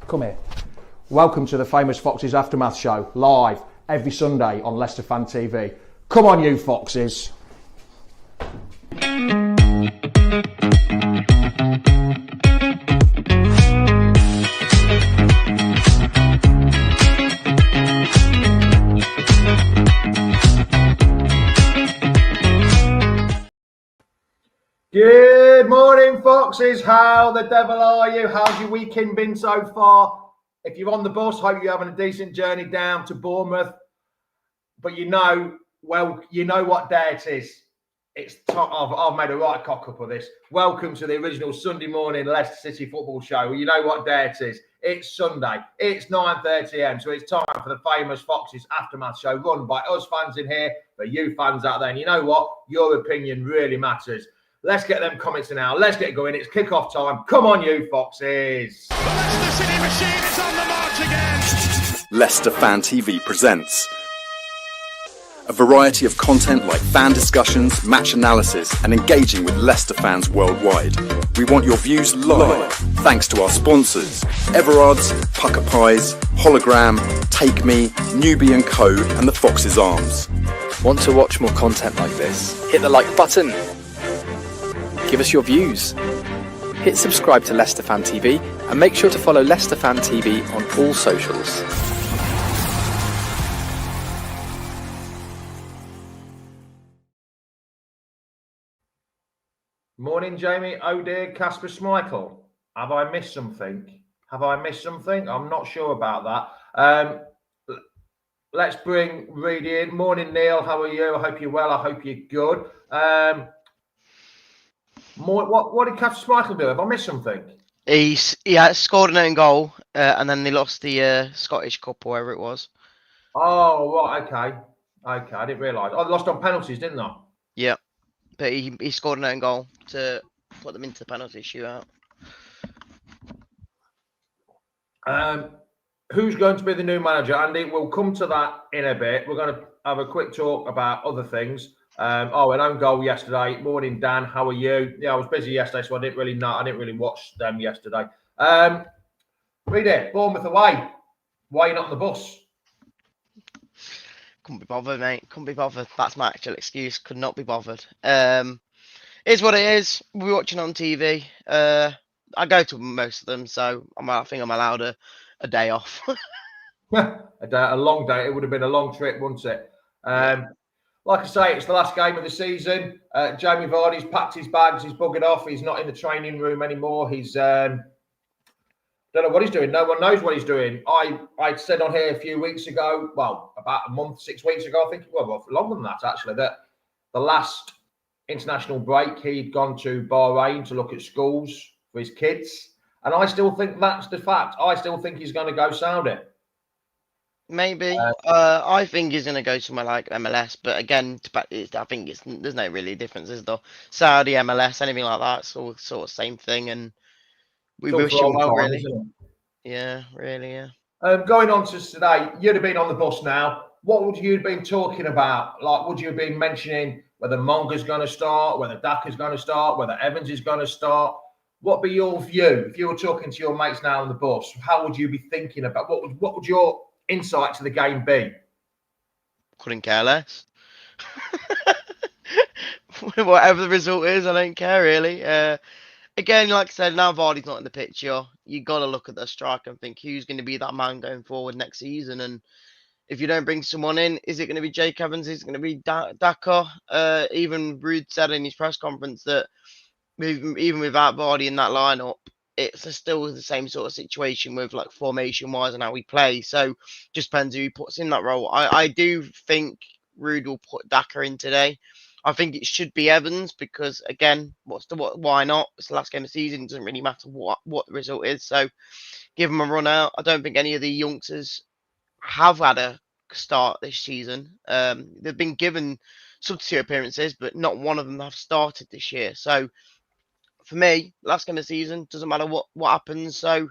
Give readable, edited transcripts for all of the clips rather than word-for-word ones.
Come here. Welcome to the Famous Foxes Aftermath Show, live every Sunday on Leicester Fan TV. Come on, you Foxes. Good morning, Foxes. How the devil are you? How's your weekend been so far? If you're on the bus, hope you're having a decent journey down to Bournemouth. But you know what day it is. It's I've made a right cock up of this. Welcome to the original Sunday morning Leicester City football show. You know what day it is. It's Sunday. It's 9:30 a.m. So it's time for the Famous Foxes Aftermath Show, run by us fans in here, but you fans out there. And you know what? Your opinion really matters. Let's get them comments now. Let's get going. It's kick-off time. Come on, you Foxes. The Leicester City machine is on the march again. Leicester Fan TV presents a variety of content like fan discussions, match analysis, and engaging with Leicester fans worldwide. We want your views live, thanks to our sponsors, Everard's, Pucker Pies, Hologram, Take Me, Newbie & Co, and the Foxes Arms. Want to watch more content like this? Hit the like button. Give us your views. Hit subscribe to Leicester Fan TV and make sure to follow Leicester Fan TV on all socials. Morning, Jamie. Oh dear, Casper Schmeichel. Have I missed something? I'm not sure about that. Let's bring Reed in. Morning, Neil. How are you? I hope you're well. I hope you're good. What did Casper Schmeichel do? Have I missed something? He scored an own goal, and then they lost the Scottish Cup or wherever it was. Oh, right, okay. I didn't realise. I lost on penalties, didn't I? Yeah, but he scored an own goal to put them into the penalty shootout. Who's going to be the new manager, Andy? We'll come to that in a bit. We're going to have a quick talk about other things. An own goal yesterday. Morning, Dan. How are you? Yeah, I was busy yesterday, so I didn't really watch them yesterday. Read it. Bournemouth away. Why are you not on the bus? Couldn't be bothered, mate. Couldn't be bothered. That's my actual excuse. Could not be bothered. Is what it is. We're watching on TV. I go to most of them, so I think I'm allowed a day off. A long day. It would have been a long trip, wouldn't it? Like I say, it's the last game of the season. Jamie Vardy's packed his bags. He's buggered off. He's not in the training room anymore. He's don't know what he's doing. No one knows what he's doing. I said on here a few weeks ago, well, about a month, 6 weeks ago, I think, well, longer than that actually, that the last international break he'd gone to Bahrain to look at schools for his kids, and I still think that's the fact. I still think he's going to go Saudi. Maybe. I think he's going to go somewhere like MLS, but again, I think there's no really difference, is there? Saudi, MLS, anything like that, sort of same thing, and we wish him well, really. Yeah, really, yeah. Going on to today, you'd have been on the bus now. What would you have been talking about? Like, would you have been mentioning whether Monga's going to start, whether Daka's going to start, whether Evans is going to start? What would be your view if you were talking to your mates now on the bus? How would you be thinking about what would your insight to the game be? Couldn't care less. Whatever the result is, I don't care really. Again, like I said, now Vardy's not in the picture. You got to look at the striker and think who's going to be that man going forward next season. And if you don't bring someone in, is it going to be Jake Evans? Is it going to be Daka? Even Rude said in his press conference that even without Vardy in that lineup, it's still the same sort of situation with like formation wise and how we play. So just depends who he puts in that role. I do think Rude will put Daka in today. I think it should be Evans because again, why not? It's the last game of the season. It doesn't really matter what the result is. So give him a run out. I don't think any of the youngsters have had a start this season. They've been given substitute appearances, but not one of them have started this year. So for me, last game of the season, doesn't matter what happens. So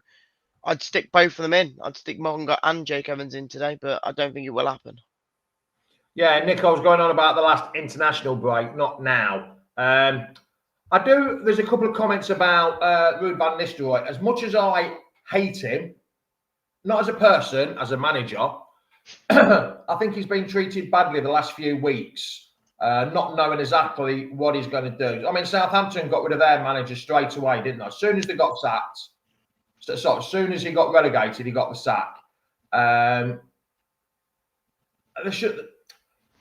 I'd stick both of them in. I'd stick Monga and Jake Evans in today, but I don't think it will happen. Yeah, Nick, I was going on about the last international break, not now. There's a couple of comments about Ruud van Nistelrooy. As much as I hate him, not as a person, as a manager. I think he's been treated badly the last few weeks, not knowing exactly what he's going to do. I mean, Southampton got rid of their manager straight away, didn't they? As soon as they got sacked, so as soon as he got relegated, he got the sack. There should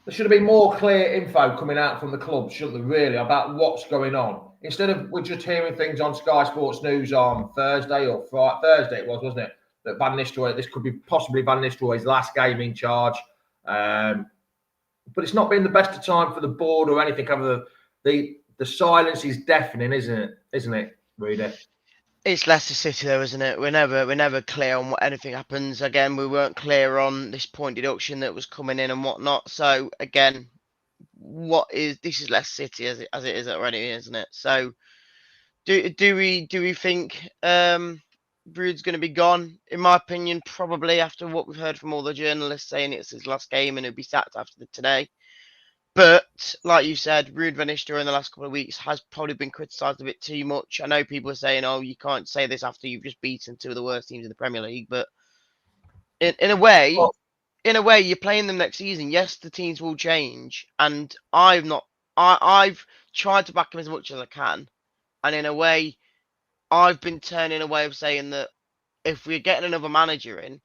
have been more clear info coming out from the club, shouldn't there, really, about what's going on. Instead of we're just hearing things on Sky Sports News on Thursday or Friday, Thursday it was, wasn't it? That Van Nistelrooy, this could be possibly Van Nistelrooy's last game in charge. But it's not been the best of time for the board or anything. The silence is deafening, isn't it, Rudy? It's Leicester City, though, isn't it? We're never clear on what anything happens. Again, we weren't clear on this point deduction that was coming in and whatnot. So again, this is Leicester City as it is already, isn't it? So do we think Brood's going to be gone? In my opinion, probably, after what we've heard from all the journalists saying it's his last game and he'll be sacked after today. But like you said, Ruud van Nistelrooy in the last couple of weeks has probably been criticised a bit too much. I know people are saying, "Oh, you can't say this after you've just beaten two of the worst teams in the Premier League." But in a way, you're playing them next season. Yes, the teams will change, and I've tried to back him as much as I can, and in a way, I've been turning away of saying that if we're getting another manager in,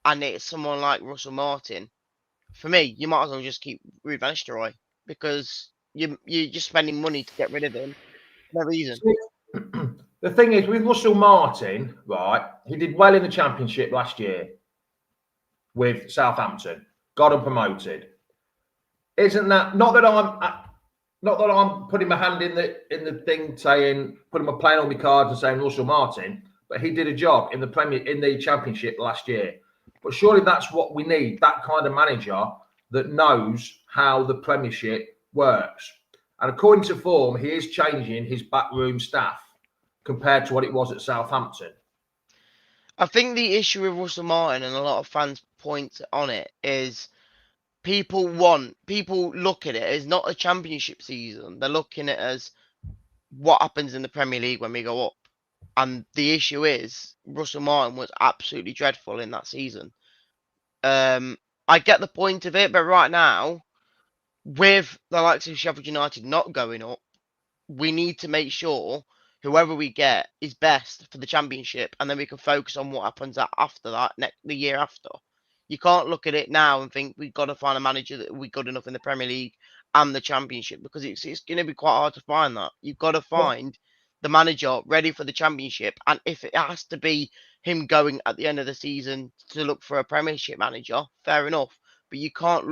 and it's someone like Russell Martin, for me, you might as well just keep Ruud van Nistelrooy because you're just spending money to get rid of him for no reason. The thing is, with Russell Martin, right, he did well in the Championship last year with Southampton, got him promoted. Isn't that not that I'm putting my hand in the thing saying putting my playing on my cards and saying Russell Martin, but he did a job in the Championship last year. But surely that's what we need, that kind of manager that knows how the Premiership works. And according to form, he is changing his backroom staff compared to what it was at Southampton. I think the issue with Russell Martin, and a lot of fans point on it, is people look at it as not a Championship season. They're looking at it as what happens in the Premier League when we go up. And the issue is Russell Martin was absolutely dreadful in that season. I get the point of it, but right now, with the likes of Sheffield United not going up, we need to make sure whoever we get is best for the Championship, and then we can focus on what happens after that, the year after. You can't look at it now and think we've got to find a manager that we're good enough in the Premier League and the Championship, because it's going to be quite hard to find that. You've got to find the manager ready for the Championship, and if it has to be him going at the end of the season to look for a Premiership manager, fair enough. But you can't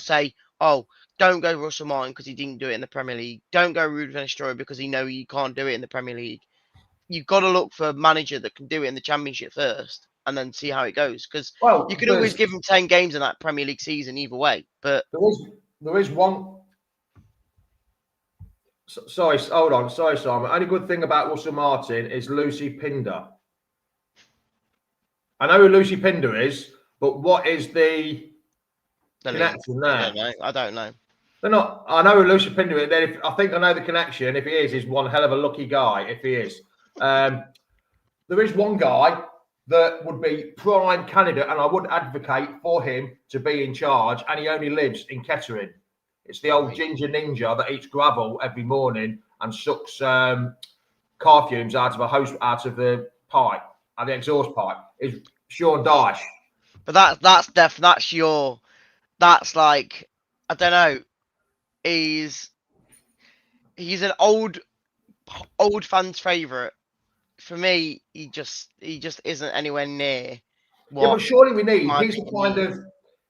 say, oh, don't go Russell Martin because he didn't do it in the Premier League. Don't go Ruud van Nistelrooy because he know you can't do it in the Premier League. You've got to look for a manager that can do it in the Championship first, and then see how it goes. Because you can always give him 10 games in that Premier League season either way. But there is one. Sorry, hold on. Sorry, Simon. Only good thing about Russell Martin is Lucy Pinder. I know who Lucy Pinder is, but what is the connection there? I don't know. They're not. I know who Lucy Pinder is. I think I know the connection. If he is, he's one hell of a lucky guy. If he is, there is one guy that would be prime candidate, and I would advocate for him to be in charge. And he only lives in Kettering. It's the old ginger ninja that eats gravel every morning and sucks car fumes out of the pipe, the exhaust pipe. Is Sean Dyche. But that's like, I don't know. He's an old fan's favourite. For me, he just isn't anywhere near. Yeah, but surely we need.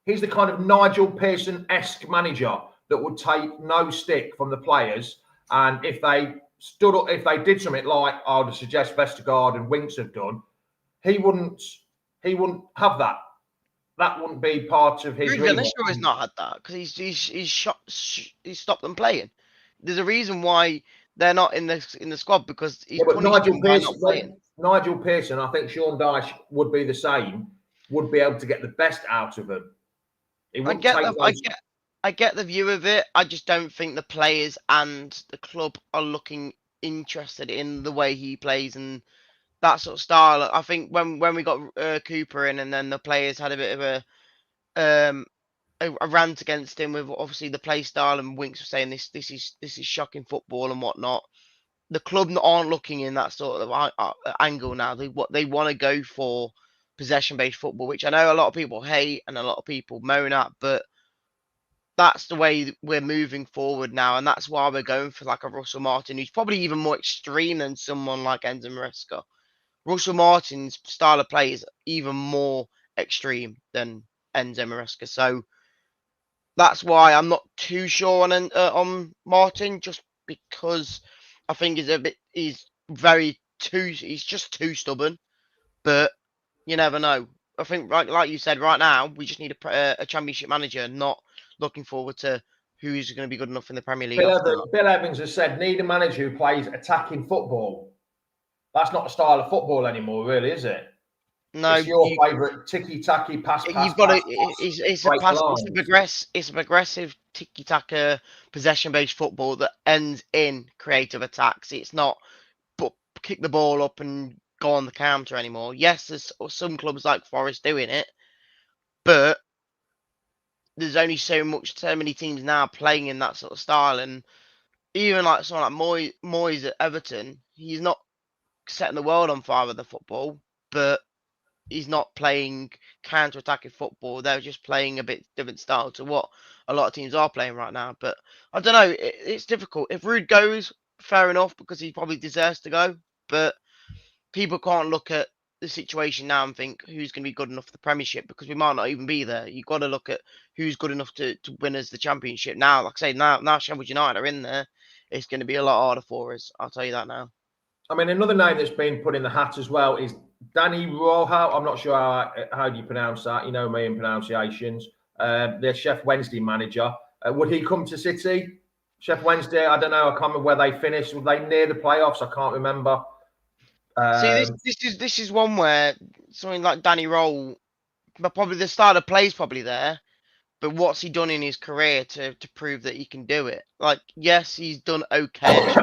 He's the kind of Nigel Pearson-esque manager that would take no stick from the players, and if they stood up, if they did something like I would suggest Vestergaard and Winks have done, he wouldn't have that. That wouldn't be part of his. Ruud van Nistelrooy has not had that because he's stopped them playing. There's a reason why they're not in the squad, because he's Nigel Pearson, I think Sean Dyche would be the same. Would be able to get the best out of them. I get the view of it. I just don't think the players and the club are looking interested in the way he plays and that sort of style. I think when we got Cooper in, and then the players had a bit of a rant against him with obviously the play style, and Winks was saying this is shocking football and whatnot. The club aren't looking in that sort of angle now. They want to go for possession based football, which I know a lot of people hate and a lot of people moan at, but that's the way we're moving forward now, and that's why we're going for like a Russell Martin, who's probably even more extreme than someone like Enzo Maresca. Russell Martin's style of play is even more extreme than Enzo Maresca, so that's why I'm not too sure on Martin, just because I think he's just too stubborn. But you never know. I think like you said, right now we just need a championship manager, not looking forward to who's going to be good enough in the Premier League. Bill Evans has said, need a manager who plays attacking football. That's not a style of football anymore, really, is it? No, it's your favourite ticky-tacky pass. You've got it's a progressive tiki-taka possession-based football that ends in creative attacks. It's not kick the ball up and go on the counter anymore. Yes, there's some clubs like Forest doing it, but there's only so many teams now playing in that sort of style. And even like someone like Moyes at Everton, he's not setting the world on fire with the football, but he's not playing counter-attacking football. They're just playing a bit different style to what a lot of teams are playing right now. But I don't know. It's difficult. If Ruud goes, fair enough, because he probably deserves to go. But people can't look at the situation now and think who's going to be good enough for the Premiership, because we might not even be there. You've got to look at who's good enough to win us the Championship. Now, like I say, now Sheffield United are in there. It's going to be a lot harder for us. I'll tell you that now. I mean, another name that's been put in the hat as well is Danny Rojo. I'm not sure how do you pronounce that. You know me in pronunciations. The Chef Wednesday manager. Would he come to City? Chef Wednesday, I don't know. I can't remember where they finished. Were they near the playoffs? I can't remember. See, this is one where something like Danny Roll, but probably the start of play is probably there. But what's he done in his career to prove that he can do it? Like, yes, he's done okay.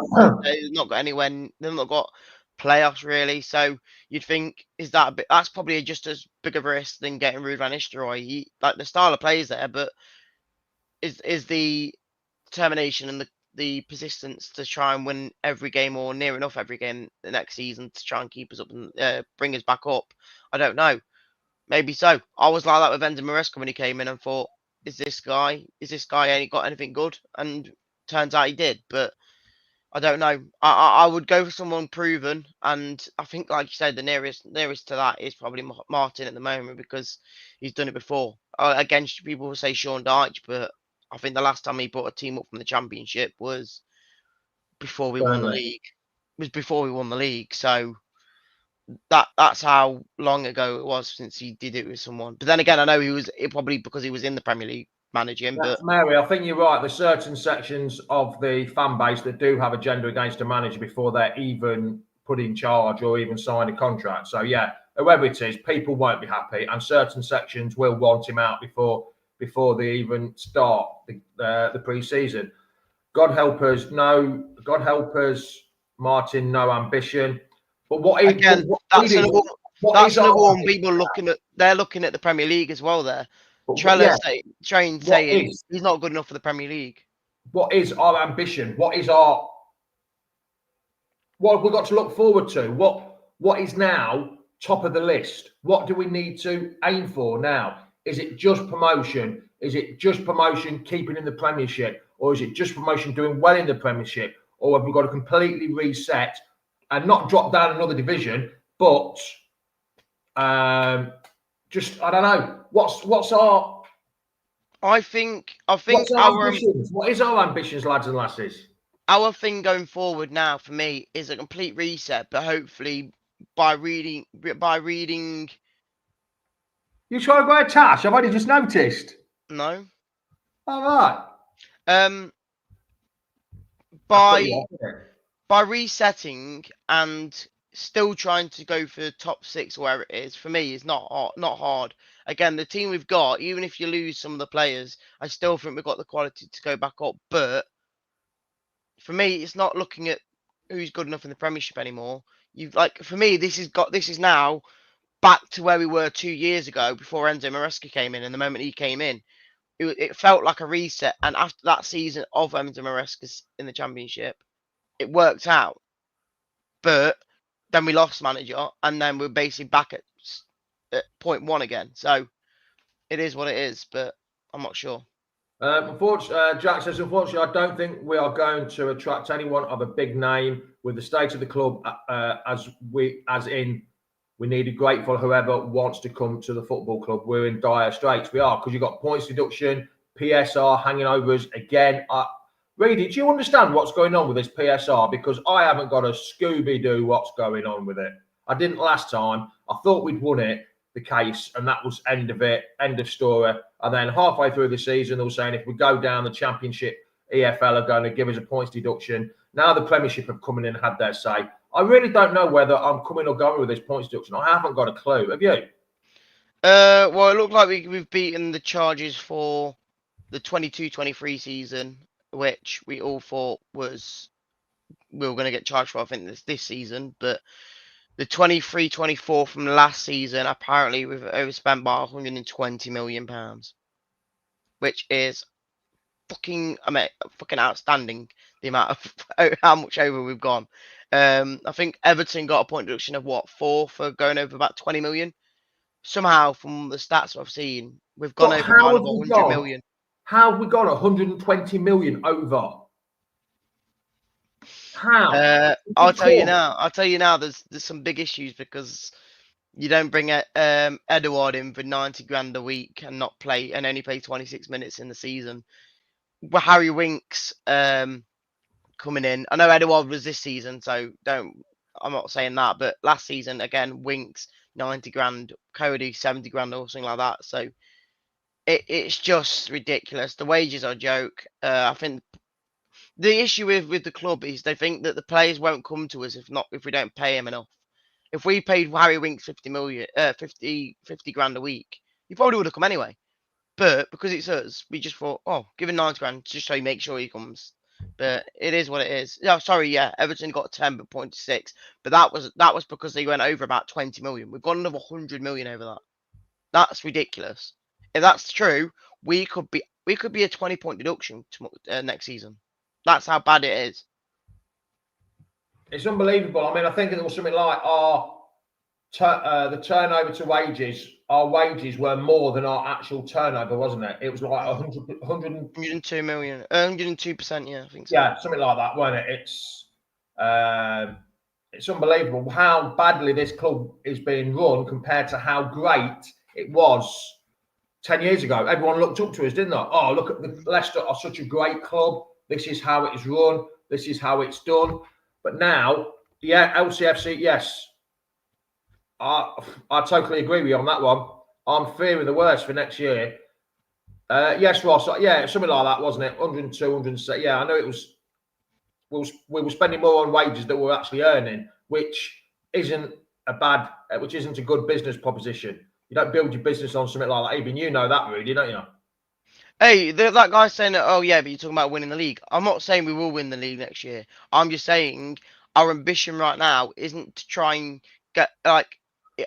He's not got anywhere. They've not got playoffs really. So you'd think that's probably just as big of a risk than getting Ruud van Nistelrooy. Like the style of play is there, but is the determination and the persistence to try and win every game or near enough every game the next season to try and keep us up and bring us back up? I don't know. Maybe so. I was like that with Enzo Maresca when he came in and thought, is this guy ain't got anything good? And turns out he did, but I don't know. I would go for someone proven, and I think, like you said, the nearest to that is probably Martin at the moment, because he's done it before. Against people will say Sean Dyche, but I think the last time he brought a team up from the Championship was before we won the league. It was before we won the league, so that's how long ago it was since he did it with someone. But then again, I know it probably because he was in the Premier League managing. But Mary, I think you're right. There's certain sections of the fan base that do have agenda against a manager before they're even put in charge or even signed a contract. So yeah, whoever it is, people won't be happy, and certain sections will want him out before they even start the pre-season. God help us, Martin, no ambition. But that's another one. People looking at the Premier League as well. There, Trellis saying he's not good enough for the Premier League. What is our ambition? What have we got to look forward to? What is now top of the list? What do we need to aim for now? Is it just promotion? Is it just promotion, keeping in the Premiership, or is it just promotion, doing well in the Premiership, or have we got to completely reset and not drop down another division, but just, I don't know. What's our... I think our ambitions? What is our ambitions, lads and lasses? Our thing going forward now for me is a complete reset, but hopefully by reading... You trying to go a Tash? I've only just noticed. No. All right. By resetting and still trying to go for the top 6 or wherever it is, for me, is not hard. Again, the team we've got, even if you lose some of the players, I still think we've got the quality to go back up. But for me, it's not looking at who's good enough in the Premiership anymore. You've like for me, this is now back to where we were 2 years ago before Enzo Maresca came in, and the moment he came in, it felt like a reset. And after that season of Enzo Maresca in the Championship, it worked out. But then we lost manager, and then we're basically back at point one again. So it is what it is, but I'm not sure. Unfortunately, Jack says, unfortunately, I don't think we are going to attract anyone of a big name with the state of the club we need a grateful whoever wants to come to the football club. We're in dire straits. We are, because you've got points deduction, PSR hanging over us again. Reedy, do you understand what's going on with this PSR? Because I haven't got a Scooby-Doo what's going on with it. I didn't last time. I thought we'd won it, the case, and that was end of it, end of story. And then halfway through the season, they were saying if we go down the Championship, EFL are going to give us a points deduction. Now the Premiership have come in and had their say. I really don't know whether I'm coming or going with this points deduction. I haven't got a clue. Have you? Well, it looked like we've beaten the charges for the 22-23 season, which we all thought we were going to get charged for, I think, this season. But the 23-24 from last season, apparently we've overspent by £120 million, which is fucking outstanding, the amount of how much over we've gone. I think Everton got a point deduction of 4 for going over about 20 million. Somehow, from the stats I've seen, we've gone over by 100 million. How have we gone 120 million over? How? I'll tell you now. There's some big issues because you don't bring Edouard in for 90 grand a week and only play 26 minutes in the season. Well, Harry Winks coming in. I know Edouard was this season, so I'm not saying that, but last season again, Winks 90 grand, Cody 70 grand or something like that. So it's just ridiculous. The wages are a joke. I think the issue with the club is they think that the players won't come to us if we don't pay him enough. If we paid Harry Winks 50 grand a week, he probably would have come anyway. But because it's us, we just thought, give him 90 grand just so you make sure he comes. But it is what it is. No, sorry, yeah, Everton got 10.6, but that was because they went over about 20 million. We've got another 100 million over that. That's ridiculous. If that's true, we could be a 20-point deduction next season. That's how bad it is. It's unbelievable. I mean, I think it was something like the turnover to wages. Our wages were more than our actual turnover, wasn't it? It was like 102 million, 102%. Yeah, I think so. Yeah, something like that, wasn't it? It's unbelievable how badly this club is being run compared to how great it was 10 years ago. Everyone looked up to us, didn't they? Oh, look at the Leicester are such a great club. This is how it is run. This is how it's done. But now, yeah, LCFC, yes. I totally agree with you on that one. I'm fearing the worst for next year. Yes, Ross. Yeah, something like that, wasn't it? 102, 106. Yeah, I know it was. We were spending more on wages than we're actually earning, which isn't a good business proposition. You don't build your business on something like that. Even you know that, Rudy, don't you? Hey, that guy's saying that, but you're talking about winning the league. I'm not saying we will win the league next year. I'm just saying our ambition right now isn't to try and get,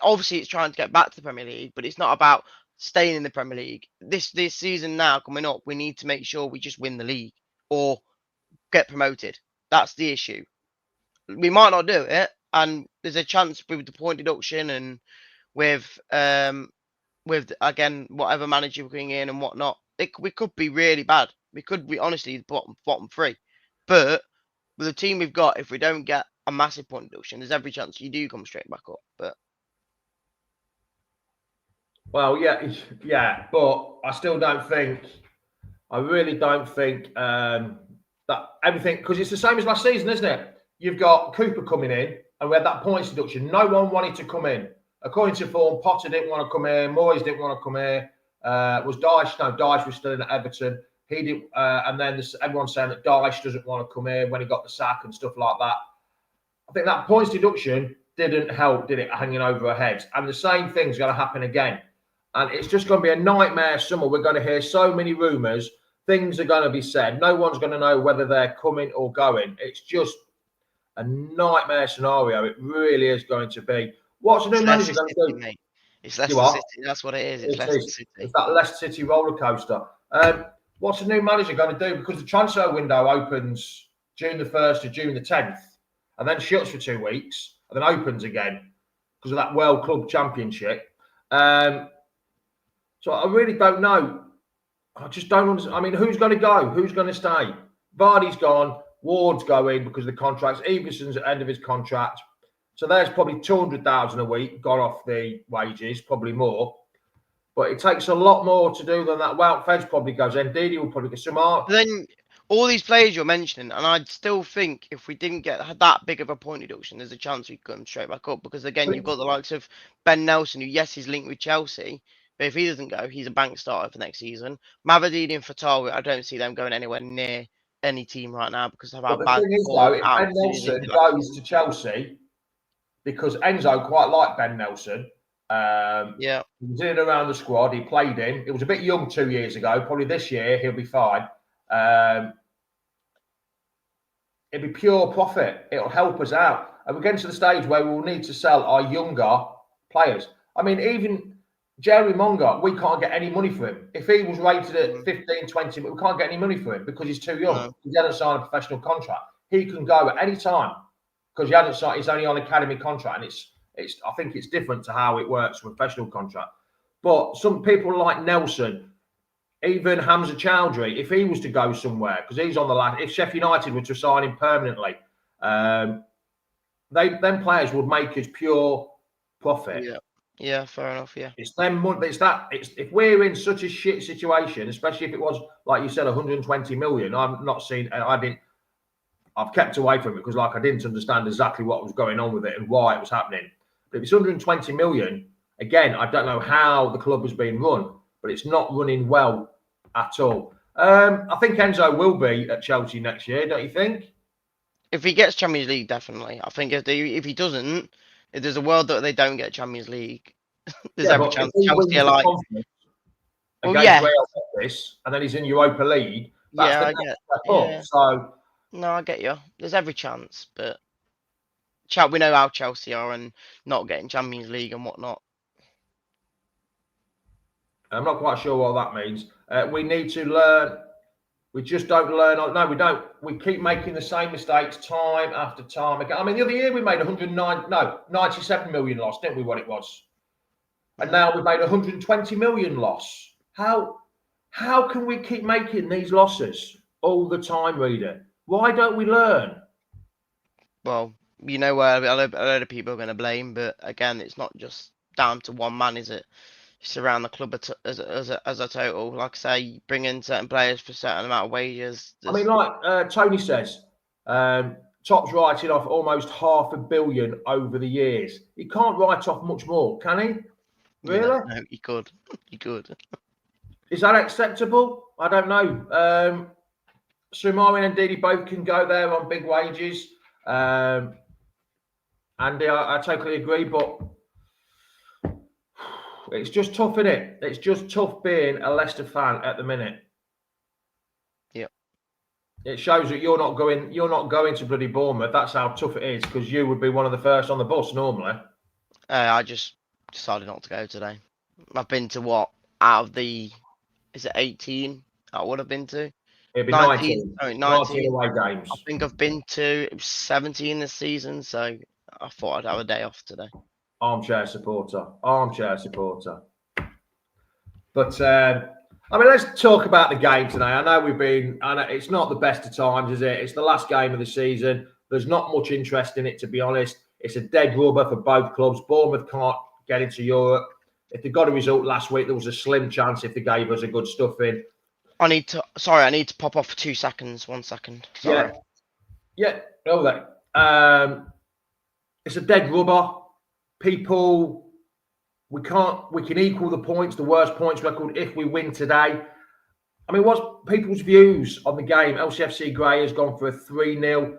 obviously it's trying to get back to the Premier League, but it's not about staying in the Premier League. This season now coming up, we need to make sure we just win the league or get promoted. That's the issue. We might not do it, and there's a chance with the point deduction and with again whatever manager we're bringing in and whatnot. We could be really bad. We could be honestly bottom three. But with the team we've got, if we don't get a massive point deduction, there's every chance you do come straight back up. But well, yeah, but I still don't think. I really don't think that everything, because it's the same as last season, isn't it? You've got Cooper coming in, and we had that points deduction. No one wanted to come in. According to form, Potter didn't want to come here. Moyes didn't want to come here. Was Dyche? No, Dyche was still in at Everton. He didn't, and then everyone's saying that Dyche doesn't want to come here when he got the sack and stuff like that. I think that points deduction didn't help, did it, hanging over our heads? And the same thing's going to happen again. And it's just going to be a nightmare summer. We're going to hear so many rumours. Things are going to be said. No one's going to know whether they're coming or going. It's just, a nightmare scenario. It really is going to be. What's the new It's manager Leicester going to City, do? mate. It's You Leicester are? City. That's what it is. It's It Leicester is. City. It's that Leicester City roller coaster. What's the new manager going to do? Because the transfer window opens June the 1st to June the 10th, and then shuts for 2 weeks, and then opens again because of that World Club Championship. So I really don't know. I just don't understand. I mean, who's going to go? Who's going to stay? Vardy's gone. Ward's going because of the contracts. Everson's at the end of his contract. So there's probably 200,000 a week gone off the wages, probably more. But it takes a lot more to do than that. Wout Feds probably goes. Ndidi will probably get some art. Then all these players you're mentioning, and I'd still think if we didn't get that big of a point deduction, there's a chance we could come straight back up. Because again, you've got the likes of Ben Nelson, who yes, he's linked with Chelsea, but if he doesn't go, he's a bank starter for next season. Mavadine and Fatawi, I don't see them going anywhere near any team right now because of how But the bad thing is, form though, if Ben Nelson goes to Chelsea, because Enzo quite liked Ben Nelson. Yeah. He was in and around the squad. He played in. It was a bit young 2 years ago. Probably this year he'll be fine. It'll be pure profit. It'll help us out. And we're getting to the stage where we'll need to sell our younger players. I mean, even Jerry Monga, we can't get any money for him. If he was rated at 15, 20, we can't get any money for him because he's too young. No. He hasn't signed a professional contract. He can go at any time because he hasn't signed. He's only on academy contract, and it's. I think it's different to how it works with a professional contract. But some people like Nelson, even Hamza Chowdhury, if he was to go somewhere, because he's on the last, if Sheffield United were to sign him permanently, them players would make us pure profit. Yeah, fair enough. Yeah, it's them. It's if we're in such a shit situation, especially if it was like you said, 120 million. I've kept away from it because I didn't understand exactly what was going on with it and why it was happening. But if it's 120 million, again, I don't know how the club has been run, but it's not running well at all. I think Enzo will be at Chelsea next year, don't you think? if he gets Champions League, definitely. I think if he doesn't, if there's a world that they don't get Champions League, there's every chance Chelsea are like. Well, yeah. Real Office, and then he's in Europa League. Yeah, I get. Yeah. So no, I get you. There's every chance, but we know how Chelsea are and not getting Champions League and whatnot. I'm not quite sure what that means. We need to learn. We just don't learn. No, we don't. We keep making the same mistakes time after time again. I mean, the other year we made 97 million loss, didn't we? What it was, and now we've made 120 million loss. How can we keep making these losses all the time, Reader? Why don't we learn? Well, you know where a lot of people are going to blame, but again, it's not just down to one man, is it? It's around the club as a total. Like I say, bring in certain players for a certain amount of wages. I mean, like Tony says, Top's writing off almost $500 million over the years. He can't write off much more, can he? Really? No, he could. He could. Is that acceptable? I don't know. Soumari and Ndidi both can go there on big wages. And I totally agree, but it's just tough, isn't it? It's just tough being a Leicester fan at the minute. Yeah. It shows that you're not going to bloody Bournemouth. That's how tough it is, because you would be one of the first on the bus normally. I just decided not to go today. I've been to what? Out of the, is it 18 I would have been to? It'd be 19 away games. I think I've been to 17 this season, so I thought I'd have a day off today. Armchair supporter. But I mean, let's talk about the game today. I know it's not the best of times, is it? It's the last game of the season. There's not much interest in it, to be honest. It's a dead rubber for both clubs. Bournemouth can't get into Europe. If they got a result last week, there was a slim chance if they gave us a good stuffing. I need to pop off for 2 seconds. 1 second. Sorry. Yeah. All that. It's a dead rubber. People, we can equal the points, the worst points record, if we win today. I mean, what's people's views on the game? LCFC Gray has gone for a 3-0.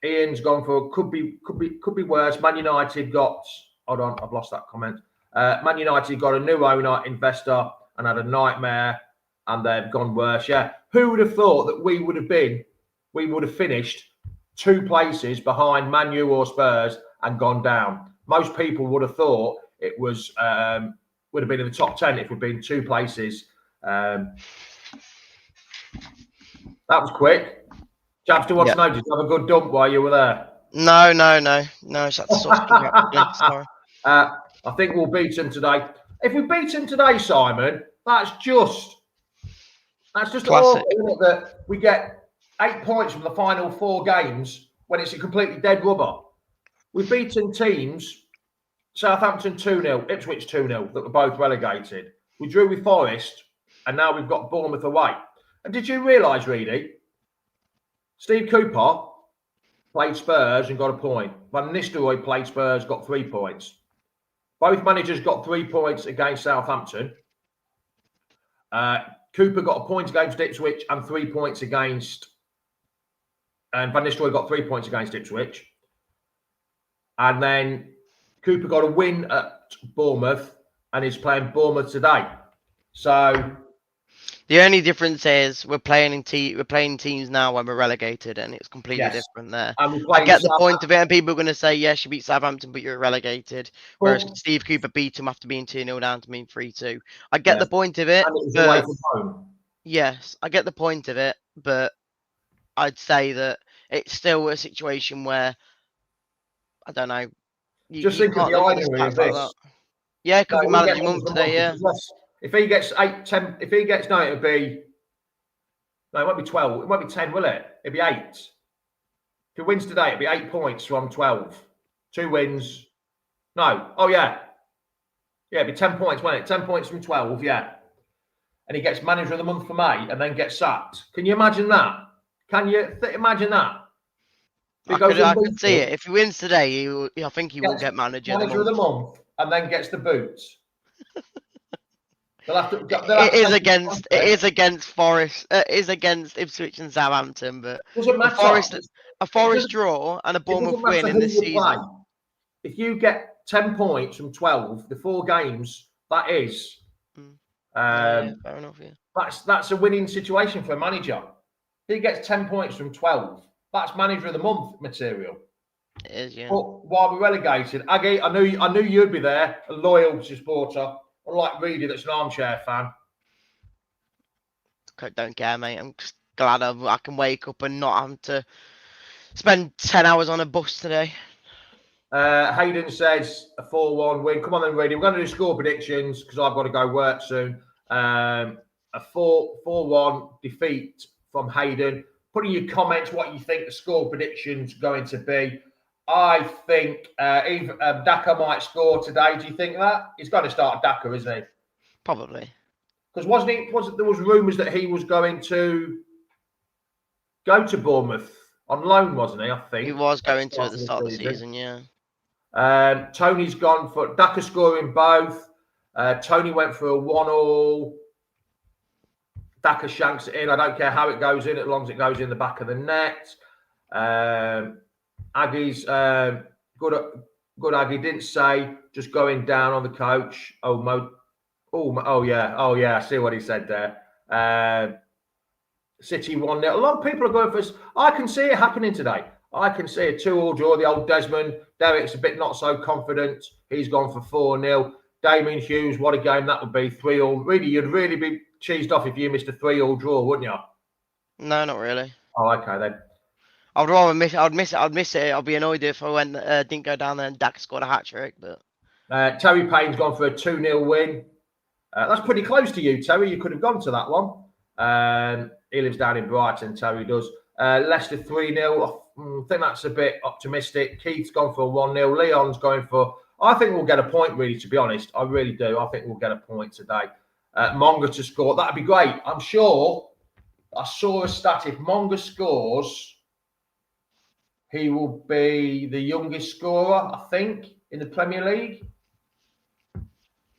Ian's gone for could be worse. Man United got. Hold on, I've lost that comment. Man United got a new owner, investor, and had a nightmare, and they've gone worse. Yeah, who would have thought that we would have finished 2 places behind Man U or Spurs and gone down. Most people would have thought it was would have been in the top 10 if we'd been 2 places. That was quick. Chaps, do you want to know? Did you have a good dump while you were there? No. It's had to sort some properly. Sorry. I think we'll beat them today. If we beat them today, Simon, that's just Classic. awful, isn't it? That we get 8 points from the final 4 games when it's a completely dead rubber. We've beaten teams, Southampton 2-0, Ipswich 2-0, that were both relegated. We drew with Forest, and now we've got Bournemouth away. And did you realise, Reedy, Steve Cooper played Spurs and got a point. Van Nistelrooy played Spurs, got 3 points. Both managers got 3 points against Southampton. Cooper got a point against Ipswich and 3 points against... And Van Nistelrooy got 3 points against Ipswich. And then Cooper got a win at Bournemouth and is playing Bournemouth today. So... The only difference is we're playing teams now when we're relegated, and it's completely different there. I get the point of it, and people are going to say, yes, you beat Southampton, but you're relegated. Whereas Steve Cooper beat him after being 2-0 down to mean 3-2. I get the point of it. And it was away from home. Yes, I get the point of it, but I'd say that it's still a situation where, I don't know. Just think of the irony of this. Like yeah, it could be managing month today, yeah. If he gets 8, 10, if he gets, no, it'll be, no, it won't be 12. It won't be 10, will it? It'll be 8. If he wins today, it'll be 8 points from 12. 2 wins. No. Oh, yeah. Yeah, it'll be 10 points, won't it? 10 points from 12, yeah. And he gets manager of the month for May and then gets sacked. Can you imagine that? Can you imagine that? I could see it. If he wins today, I think he will get manager of the month and then gets the boots. It is against Forest. It is against Ipswich and Southampton, but a Forest draw and a Bournemouth win in this season. If you get 10 points from 12, the 4 games, that is, fair enough. Yeah, that's a winning situation for a manager. If he gets 10 points from 12, that's manager of the month material. It is, yeah. But while we're relegated, Aggie, I knew you'd be there, a loyal supporter. Unlike Reedy, that's an armchair fan. Don't care, mate. I'm just glad I can wake up and not have to spend 10 hours on a bus today. Hayden says a 4-1 win. Come on then, Reedy. We're going to do score predictions because I've got to go work soon. A 4-1 defeat from Hayden. Put in your comments what you think the score prediction's going to be. I think Daka might score today. Do you think that? He's going to start Daka, isn't he? Probably. Because there was rumours that he was going to go to Bournemouth on loan, wasn't he? I think he was going to at the start of the season. Yeah. Tony's gone for Daka scoring both. Tony went for a 1-1. Daka shanks it in. I don't care how it goes in, as long as it goes in the back of the net. Aggie's good. Aggie didn't say just going down on the coach. Oh yeah. I see what he said there. City 1-0. A lot of people are going for. I can see it happening today. I can see a 2-2 draw. The old Desmond. Derek's a bit not so confident. He's gone for 4-0. Damien Hughes. What a game that would be. 3-3. Really, you'd really be cheesed off if you missed a 3-3 draw, wouldn't you? No, not really. Oh, okay then. I'd rather miss it. I'd miss it. I'd be annoyed if I didn't go down there and Dak scored a hat trick. But Terry Payne's gone for a 2-0 win. That's pretty close to you, Terry. You could have gone to that one. He lives down in Brighton. Terry does. Leicester 3-0. I think that's a bit optimistic. Keith's gone for a 1-0. Leon's going for. I think we'll get a point. Really, to be honest, I really do. I think we'll get a point today. Monga to score. That'd be great. I'm sure. I saw a stat. If Monga scores, he will be the youngest scorer, I think, in the Premier League.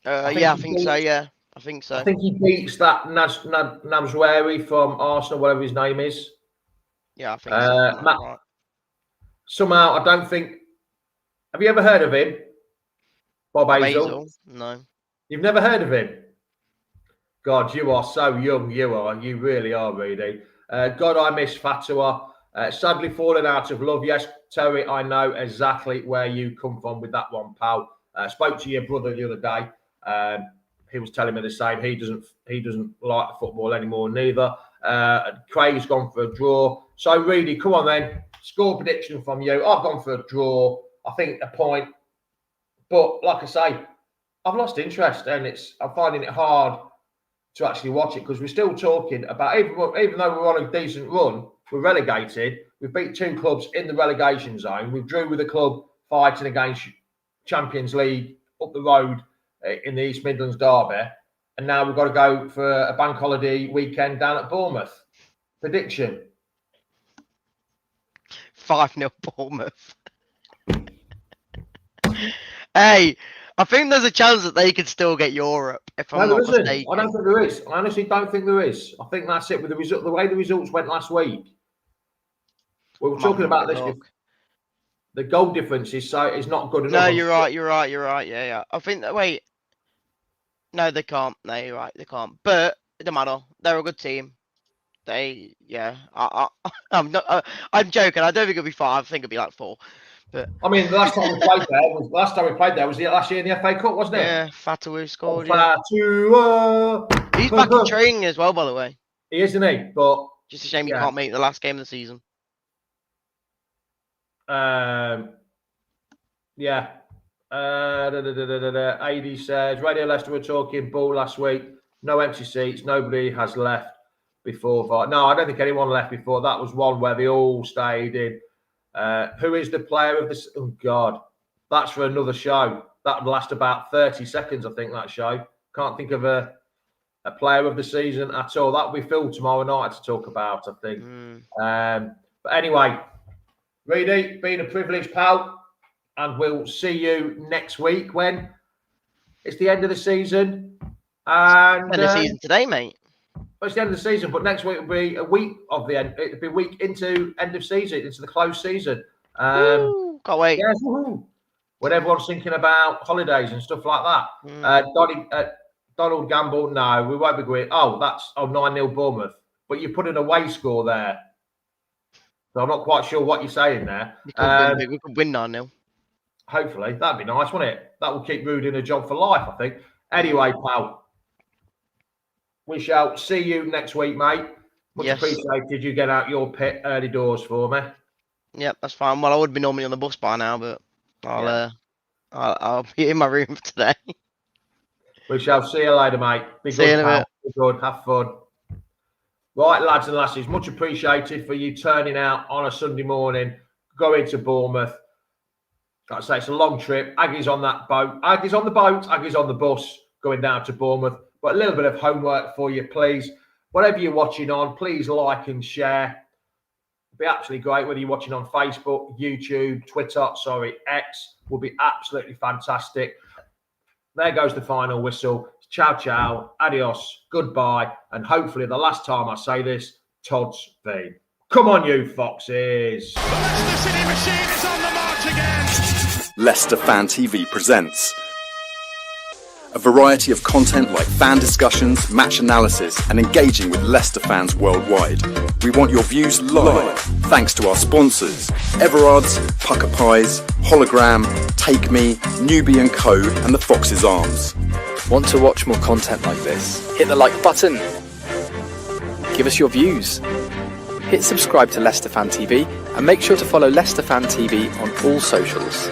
I think so. Yeah, I think so. I think he beats that Namswari from Arsenal, whatever his name is. Yeah, I think so. Right. Somehow, I don't think. Have you ever heard of him? Bob Hazel? No. You've never heard of him? God, you are so young. You really are, really. God, I miss Fatua. Sadly fallen out of love. Yes, Terry, I know exactly where you come from with that one, pal. Spoke to your brother the other day. He was telling me the same. He doesn't like football anymore, neither. Craig's gone for a draw. So really, come on then. Score prediction from you. I've gone for a draw. I think a point. But like I say, I've lost interest, and I'm finding it hard to actually watch it because we're still talking about, even though we're on a decent run, we're relegated. We've beat 2 clubs in the relegation zone. We drew with a club fighting against Champions League up the road in the East Midlands derby. And now we've got to go for a bank holiday weekend down at Bournemouth. Prediction? 5-0 Bournemouth. Hey, I think there's a chance that they could still get Europe, if I'm not mistaken. I don't think there is. I honestly don't think there is. I think that's it with the way the results went last week. We were talking about this. The goal difference is not good enough. No, you're right. Yeah. I think that. Wait. No, they can't. No, you're right. They can't. But it doesn't matter. They're a good team. I'm not. I'm joking. I don't think it'll be 5. I think it'll be like 4. But I mean, the last time we played there was last year in the FA Cup, wasn't it? Yeah, Fatawu scored. He's back in training as well, by the way. He is, isn't he? But just a shame he can't make the last game of the season. AD says, Radio Leicester were talking ball last week. No empty seats. Nobody has left before. No, I don't think anyone left before. That was one where they all stayed in. Who is the player of this? Oh, God. That's for another show. That would last about 30 seconds, I think, that show. Can't think of a player of the season at all. That will be Phil tomorrow night to talk about, I think. But anyway, Reedy, been a privilege, pal. And we'll see you next week when it's the end of the season. And end of the season today, mate. Well, it's the end of the season, but next week will be a week of the end. It'll be a week into end of season, into the close season. Can't wait. Yes, when everyone's thinking about holidays and stuff like that. Donald Gamble, no, we won't be going. 9-0 Bournemouth. But you put an away score there. So I'm not quite sure what you're saying there. We could win 9-0. Hopefully. That'd be nice, wouldn't it? That will keep Rude in a job for life, I think. Anyway, pal. We shall see you next week, mate. Much appreciated you get out your pit early doors for me. Yep, that's fine. Well, I would be normally on the bus by now, but I'll be in my room today. We shall see you later, mate. Be good, pal. Be good. Have fun. Right, lads and lasses, much appreciated for you turning out on a Sunday morning, going to Bournemouth. Like I say, it's a long trip. Aggie's on that boat. Aggie's on the boat. Aggie's on the bus going down to Bournemouth. But a little bit of homework for you, please. Whatever you're watching on, please like and share. It'd be absolutely great whether you're watching on Facebook, YouTube, Twitter, X. Will be absolutely fantastic. There goes the final whistle. Ciao, ciao, adios, goodbye. And hopefully the last time I say this, Todd's V. Come on, you foxes. The Leicester City machine is on the march again. Leicester Fan TV presents a variety of content like fan discussions, match analysis, and engaging with Leicester fans worldwide. We want your views live, thanks to our sponsors, Everard's, Pucker Pies, Hologram, Take Me, Newbie & Co, and the Fox's Arms. Want to watch more content like this? Hit the like button. Give us your views. Hit subscribe to Leicester Fan TV and make sure to follow Leicester Fan TV on all socials.